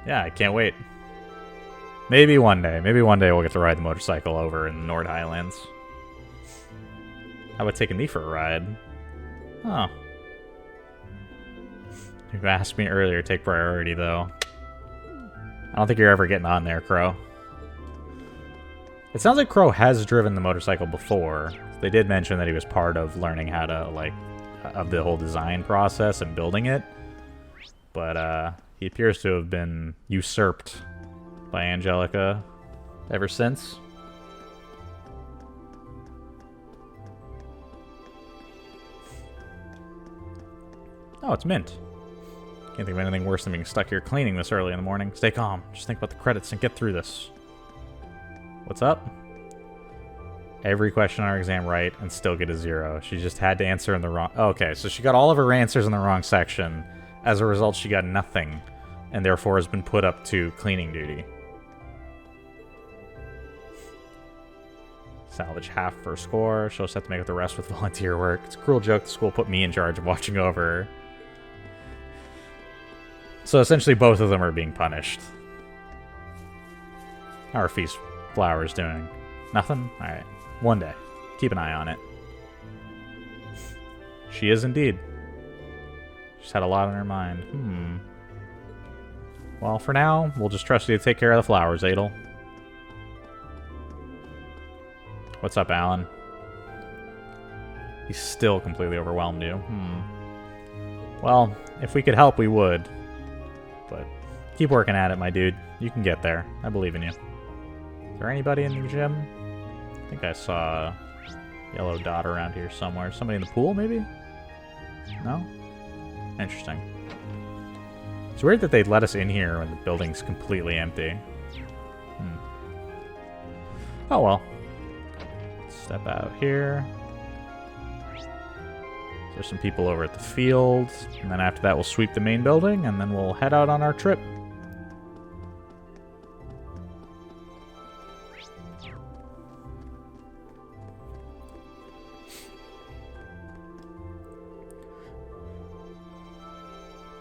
Yeah, I can't wait. Maybe one day we'll get to ride the motorcycle over in the North Highlands. How about taking me for a ride? Oh. You asked me earlier, take priority, though. I don't think you're ever getting on there, Crow. It sounds like Crow has driven the motorcycle before. They did mention that he was part of learning how to, like, of the whole design process and building it. But, he appears to have been usurped by Angelica ever since. Oh, it's mint. Can't think of anything worse than being stuck here cleaning this early in the morning. Stay calm. Just think about the credits and get through this. What's up? Every question on our exam right and still get a 0. She just had to answer in the wrong... Okay, so she got all of her answers in the wrong section. As a result, she got nothing. And therefore has been put up to cleaning duty. Salvage half for score. She'll just have to make up the rest with volunteer work. It's a cruel joke. The school put me in charge of watching over her. So essentially both of them are being punished. How are Feast Flowers doing? Nothing? Alright. One day. Keep an eye on it. She is indeed. She's had a lot on her mind. Well, for now, we'll just trust you to take care of the flowers, Adel. What's up, Alan? He's still completely overwhelmed you. Well, if we could help, we would. But keep working at it, my dude. You can get there. I believe in you. Is there anybody in the gym? I think I saw a yellow dot around here somewhere. Somebody in the pool, maybe? No? Interesting. It's weird that they'd let us in here when the building's completely empty. Oh well. Step out here. There's some people over at the field, and then after that we'll sweep the main building, and then we'll head out on our trip.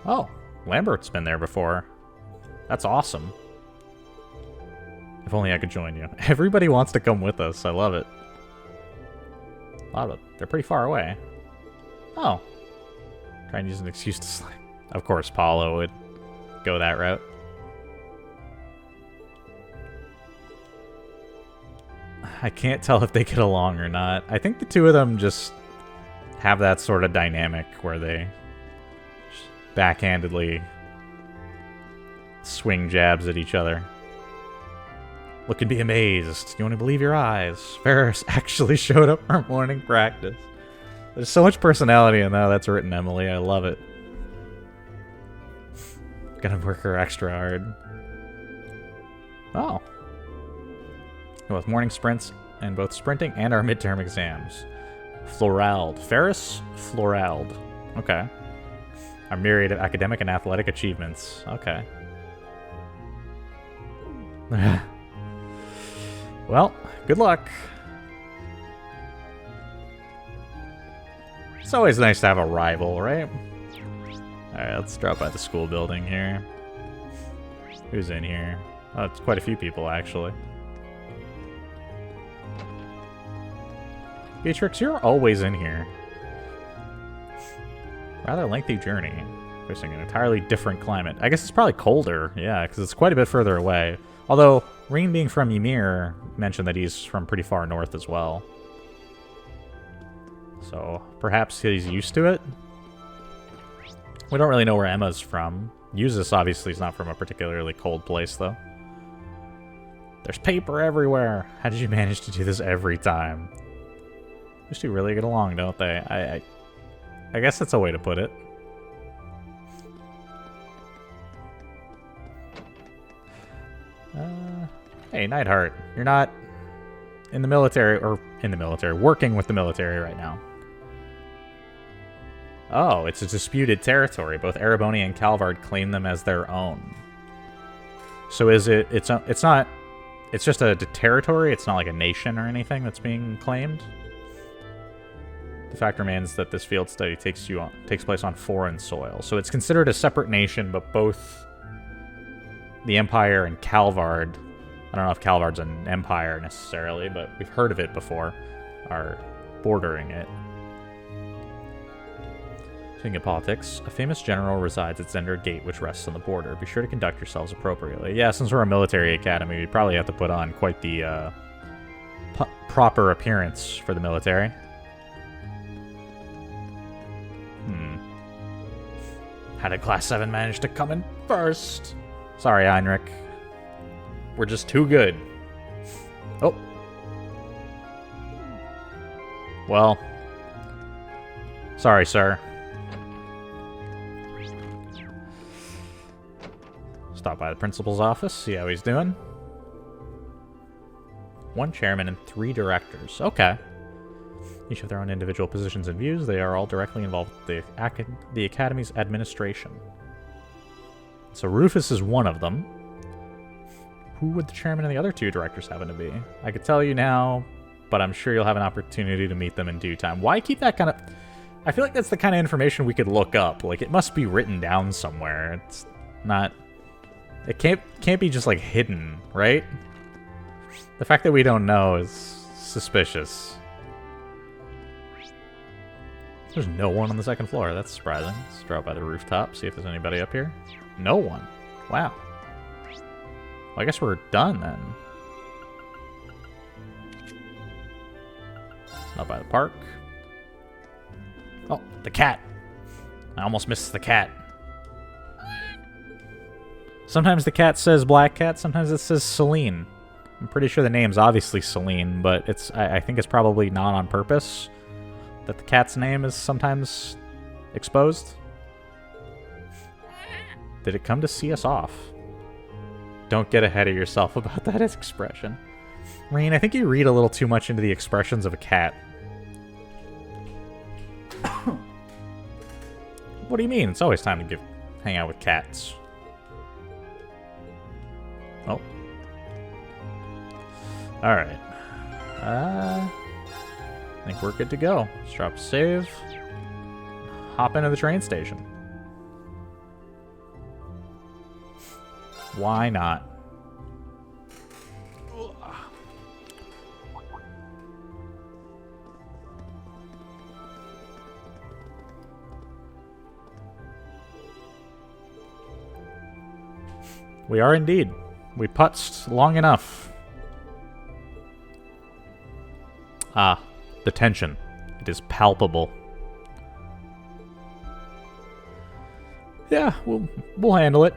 Oh, Lambert's been there before. That's awesome. If only I could join you. Everybody wants to come with us. I love it. A lot of they're pretty far away. Oh. Try and use an excuse to slide. Of course, Paulo would go that route. I can't tell if they get along or not. I think the two of them just have that sort of dynamic where they backhandedly swing jabs at each other. Look and be amazed. You want to believe your eyes. Ferris actually showed up for morning practice. There's so much personality in how that's written, Emily. I love it. Gonna work her extra hard. Oh. With morning sprints and both sprinting and our midterm exams. Florald. Ferris Florald. Okay. Our myriad of academic and athletic achievements. Okay. Well, good luck. It's always nice to have a rival, right? Alright, let's drop by the school building here. Who's in here? Oh, it's quite a few people, actually. Beatrix, you're always in here. Rather lengthy journey. Facing an entirely different climate. I guess it's probably colder, yeah, because it's quite a bit further away. Although, Rean being from Ymir mentioned that he's from pretty far north as well. So, perhaps he's used to it? We don't really know where Emma's from. Yuzus obviously is not from a particularly cold place, though. There's paper everywhere! How did you manage to do this every time? Those two really get along, don't they? I guess that's a way to put it. Hey, Neidhart, you're not in the military, or in the military, working with the military right now. Oh, it's a disputed territory. Both Ereboni and Calvard claim them as their own. So is it, it's not, it's just a territory, it's not like a nation or anything that's being claimed? The fact remains that this field study takes place on foreign soil. So it's considered a separate nation, but both the Empire and Calvard, I don't know if Calvard's an empire necessarily, but we've heard of it before, are bordering it. Speaking of politics, a famous general resides at Zender Gate, which rests on the border. Be sure to conduct yourselves appropriately. Yeah, since we're a military academy, we probably have to put on quite the proper appearance for the military. How did Class 7 manage to come in first? Sorry, Heinrich. We're just too good. Oh. Well. Sorry, sir. Stop by the principal's office, see how he's doing. 1 chairman and 3 directors. Okay. Each have their own individual positions and views. They are all directly involved with the Academy's administration. So Rufus is one of them. Who would the chairman and the other 2 directors happen to be? I could tell you now, but I'm sure you'll have an opportunity to meet them in due time. Why keep that kind of... I feel like that's the kind of information we could look up. Like, it must be written down somewhere. It's not... It can't be just, like, hidden, right? The fact that we don't know is suspicious. There's no one on the 2nd floor. That's surprising. Let's drop by the rooftop, see if there's anybody up here. No one. Wow. Well, I guess we're done then. Out by the park. Oh, the cat. I almost missed the cat. Sometimes the cat says Black Cat, sometimes it says Celine. I'm pretty sure the name's obviously Celine, but I think it's probably not on purpose that the cat's name is sometimes exposed. Did it come to see us off? Don't get ahead of yourself about that expression. Rain, I think you read a little too much into the expressions of a cat. What do you mean? It's always time to hang out with cats. Oh. Alright. I think we're good to go. Let's drop save. Hop into the train station. Why not? We are indeed. We putzed long enough. Ah, the tension. It is palpable. Yeah, we'll handle it.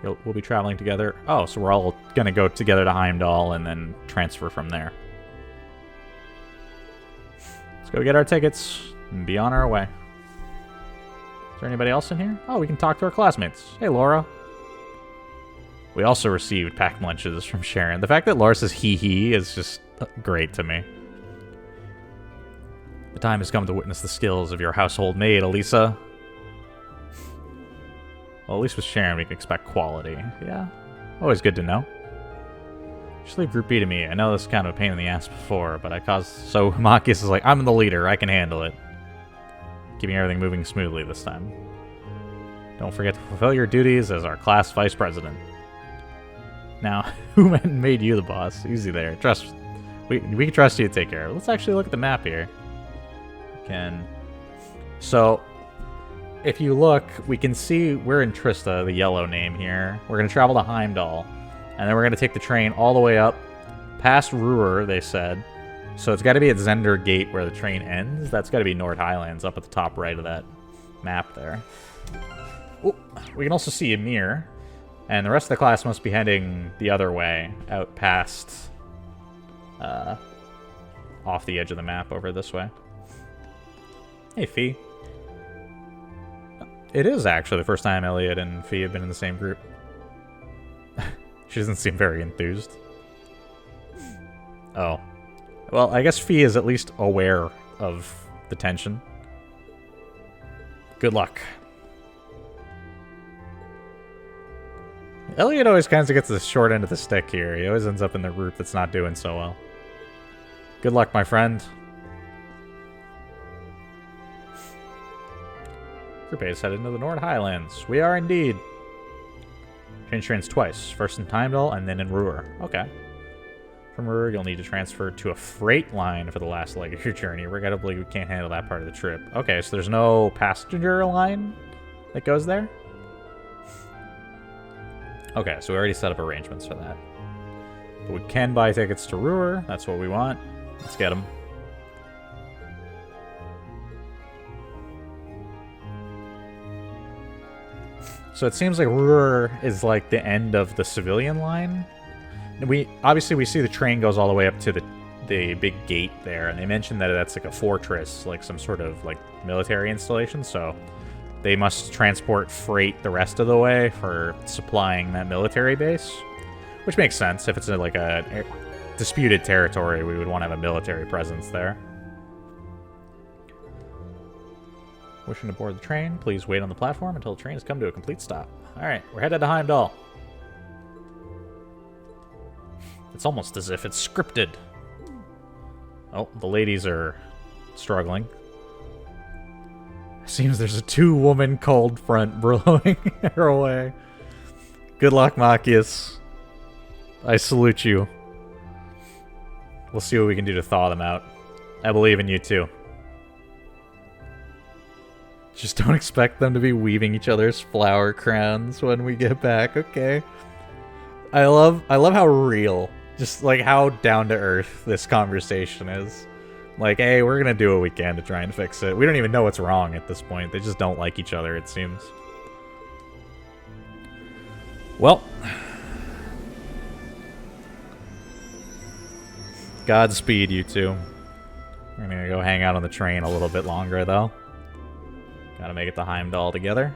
We'll be traveling together. Oh, so we're all gonna go together to Heimdall and then transfer from there. Let's go get our tickets and be on our way. Is there anybody else in here? Oh, we can talk to our classmates. Hey, Laura. We also received packed lunches from Sharon. The fact that Laura says he is just great to me. The time has come to witness the skills of your household maid, Elisa. Well, at least with Sharon, we can expect quality. Yeah, always good to know. Just leave Group B to me. I know this is kind of a pain in the ass before, but I caused... So Machias is like, I'm the leader. I can handle it. Keeping everything moving smoothly this time. Don't forget to fulfill your duties as our class vice president. Now, who made you the boss? Easy there. Trust. We can trust you to take care of it. Let's actually look at the map here. So, if you look, we can see we're in Trista, the yellow name here. We're going to travel to Heimdall. And then we're going to take the train all the way up past Ruhr, they said. So it's got to be at Zender Gate where the train ends. That's got to be Nord Highlands up at the top right of that map there. Ooh, we can also see Ymir. And the rest of the class must be heading the other way, out past, off the edge of the map over this way. Hey, Fee. It is actually the first time Elliot and Fee have been in the same group. She doesn't seem very enthused. Oh. Well, I guess Fee is at least aware of the tension. Good luck. Elliot always kind of gets the short end of the stick here. He always ends up in the group that's not doing so well. Good luck, my friend. Group A is headed into the Nord Highlands. We are indeed. Change trains twice. First in Heimdall and then in Ruhr. Okay. From Ruhr, you'll need to transfer to a freight line for the last leg of your journey. Regrettably, we can't handle that part of the trip. Okay, so there's no passenger line that goes there? Okay, so we already set up arrangements for that. But we can buy tickets to Ruhr. That's what we want. Let's get them. So it seems like Ruhr is like the end of the civilian line. Obviously we see the train goes all the way up to the big gate there, and they mentioned that that's like a fortress, like some sort of like military installation, so they must transport freight the rest of the way for supplying that military base, which makes sense. If it's like a disputed territory, we would want to have a military presence there. Wishing to board the train, please wait on the platform until the train has come to a complete stop. Alright, we're headed to Heimdall. It's almost as if it's scripted. Oh, the ladies are struggling. Seems there's a two-woman cold front blowing her away. Good luck, Machias. I salute you. We'll see what we can do to thaw them out. I believe in you, too. Just don't expect them to be weaving each other's flower crowns when we get back, okay? I love how real, just like how down to earth this conversation is. Like, hey, we're gonna do what we can to try and fix it. We don't even know what's wrong at this point. They just don't like each other, it seems. Well, Godspeed, you two. We're gonna go hang out on the train a little bit longer, though. Gotta make it to Heimdall together.